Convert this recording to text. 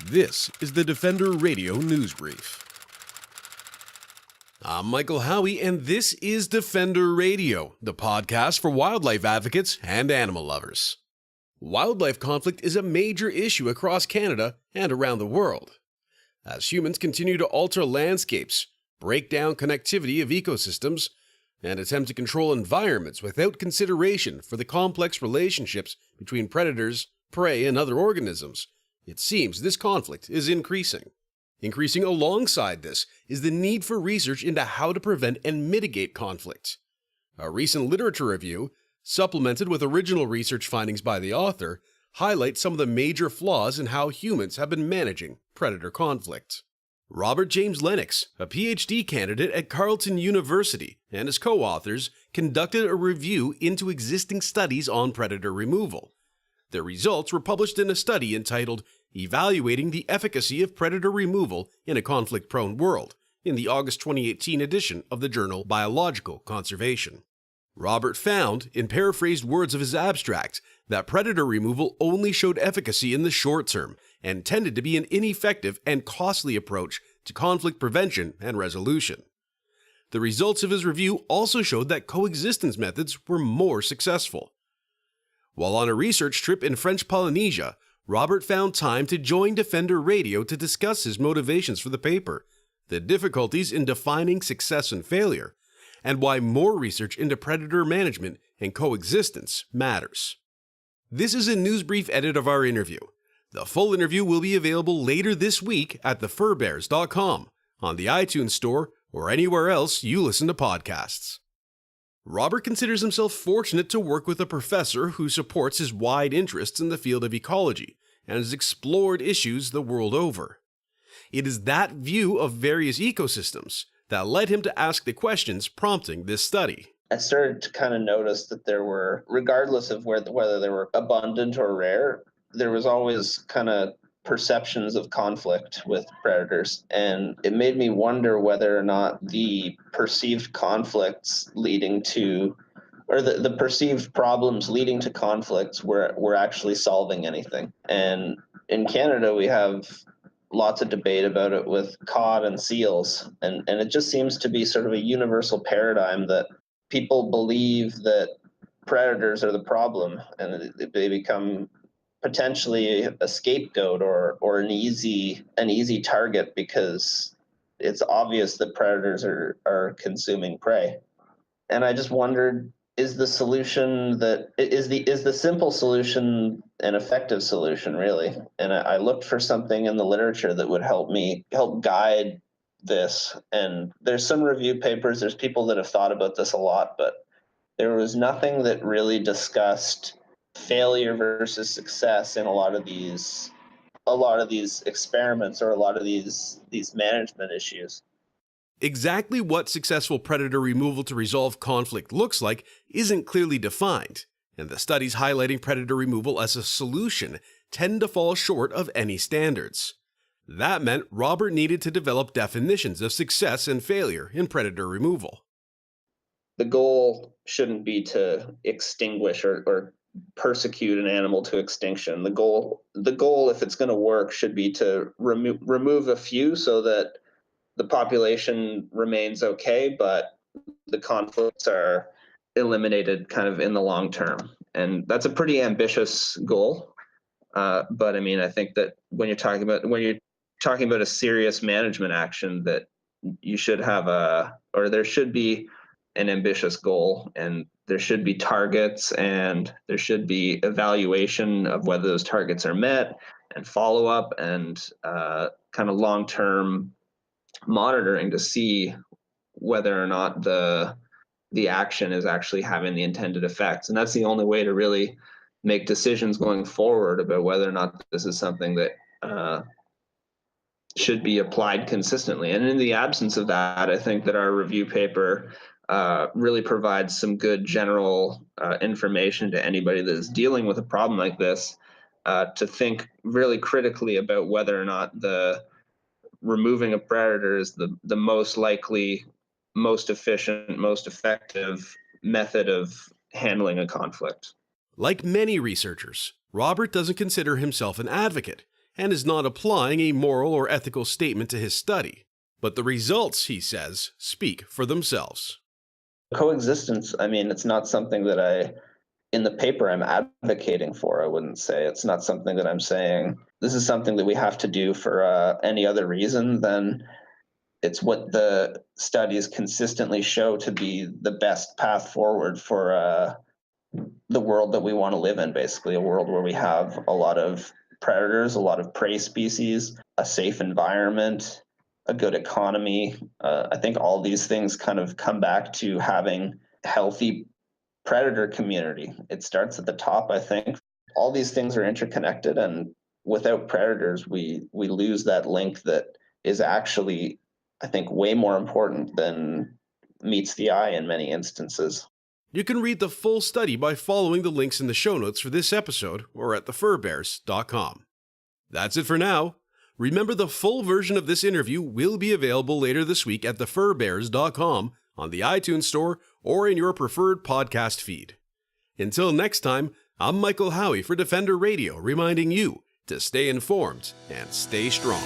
This is the Defender Radio News Brief. I'm Michael Howie, and this is Defender Radio, the podcast for wildlife advocates and animal lovers. Wildlife conflict is a major issue across Canada and around the world. As humans continue to alter landscapes, break down connectivity of ecosystems, and attempt to control environments without consideration for the complex relationships between predators, prey, and other organisms, it seems this conflict is increasing. Increasing alongside this is the need for research into how to prevent and mitigate conflict. A recent literature review, supplemented with original research findings by the author, highlights some of the major flaws in how humans have been managing predator conflict. Robert James Lennox, a PhD candidate at Carleton University, and his co-authors conducted a review into existing studies on predator removal. Their results were published in a study entitled Evaluating the Efficacy of Predator Removal in a Conflict-Prone World in the August 2018 edition of the journal Biological Conservation. Robert found, in paraphrased words of his abstract, that predator removal only showed efficacy in the short term and tended to be an ineffective and costly approach to conflict prevention and resolution. The results of his review also showed that coexistence methods were more successful. While on a research trip in French Polynesia, Robert found time to join Defender Radio to discuss his motivations for the paper, the difficulties in defining success and failure, and why more research into predator management and coexistence matters. This is a news brief edit of our interview. The full interview will be available later this week at thefurbears.com, on the iTunes Store, or anywhere else you listen to podcasts. Robert considers himself fortunate to work with a professor who supports his wide interests in the field of ecology and has explored issues the world over. It is that view of various ecosystems that led him to ask the questions prompting this study. I started to kind of notice that there were, regardless of whether they were abundant or rare, there was always kind of perceptions of conflict with predators. And it made me wonder whether or not the perceived conflicts leading to, or the perceived problems leading to conflicts were actually solving anything. And in Canada, we have lots of debate about it with cod and seals. And it just seems to be sort of a universal paradigm that people believe that predators are the problem and they become potentially a scapegoat or an easy target because it's obvious that predators are consuming prey. And I just wondered, is the simple solution an effective solution, really? And I looked for something in the literature that would help guide this. And there's some review papers, there's people that have thought about this a lot, but there was nothing that really discussed failure versus success in a lot of these experiments or a lot of these management issues. Exactly what successful predator removal to resolve conflict looks like isn't clearly defined, and the studies highlighting predator removal as a solution tend to fall short of any standards. That meant Robert needed to develop definitions of success and failure in predator removal. The goal shouldn't be to extinguish or persecute an animal to extinction. The goal, if it's going to work, should be to remove a few so that the population remains okay, but the conflicts are eliminated kind of in the long term. And that's a pretty ambitious goal. But I mean, I think that when you're talking about a serious management action, that you should have there should be an ambitious goal, and there should be targets, and there should be evaluation of whether those targets are met, and follow up, and kind of long-term monitoring to see whether or not the action is actually having the intended effects. And that's the only way to really make decisions going forward about whether or not this is something that should be applied consistently. And in the absence of that, I think that our review paper really provides some good general information to anybody that is dealing with a problem like this to think really critically about whether or not the removing a predator is the most likely, most efficient, most effective method of handling a conflict. Like many researchers, Robert doesn't consider himself an advocate, and is not applying a moral or ethical statement to his study. But the results, he says, speak for themselves. Coexistence, I mean, it's not something that in the paper, I'm advocating for, I wouldn't say. It's not something that I'm saying, this is something that we have to do for any other reason than it's what the studies consistently show to be the best path forward for the world that we want to live in, basically, a world where we have a lot of predators, a lot of prey species, a safe environment, a good economy. I think all these things kind of come back to having healthy predator community. It starts at the top, I think. All these things are interconnected, and without predators, we lose that link that is actually, I think, way more important than meets the eye in many instances. You can read the full study by following the links in the show notes for this episode or at thefurbears.com. That's it for now. Remember, the full version of this interview will be available later this week at thefurbears.com, on the iTunes Store, or in your preferred podcast feed. Until next time, I'm Michael Howie for Defender Radio, reminding you to stay informed and stay strong.